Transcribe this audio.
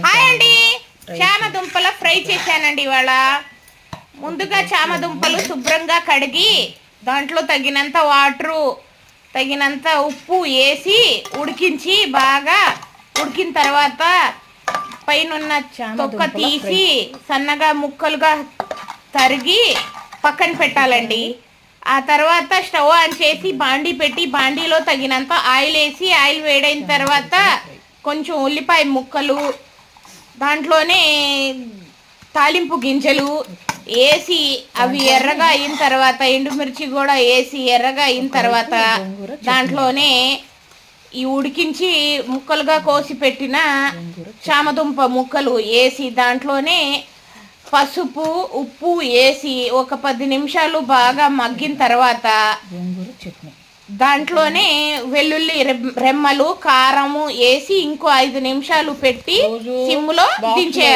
Hi అండి, చామదుంపల fry చేశానండి ఇవాళ. ముందుగా చామదుంపలు శుభ్రంగా కడిగి దాంట్లో తగినంత వాటరు, తగినంత ఉప్పు వేసి ఉడికించి బాగా ఉడికిన తర్వాత పైనున్న తొక్క తీసి సన్నగా ముక్కలుగా తరిగి పక్కన పెట్టాలండి. ఆ తర్వాత స్టవ్ ఆన్ చేసి బాండీ పెట్టి బాండీలో తగినంత ఆయిల్ వేసి ఆయిల్ వేడైన తర్వాత కొంచెం ఉల్లిపాయ ముక్కలు, దాంట్లోనే తాలింపు గింజలు వేసి అవి ఎర్రగా అయిన తర్వాత ఎండుమిర్చి కూడా వేసి ఎర్రగా అయిన తర్వాత దాంట్లోనే ఈ ఉడికించి ముక్కలుగా కోసి పెట్టిన చామదుంప ముక్కలు వేసి దాంట్లోనే పసుపు ఉప్పు వేసి ఒక 10 నిమిషాలు బాగా మగ్గిన తర్వాత దాంట్లోనే వెల్లుల్లి రెమ్మలు కారము వేసి ఇంకో 5 నిమిషాలు పెట్టి సిమ్లో దించేయాలి.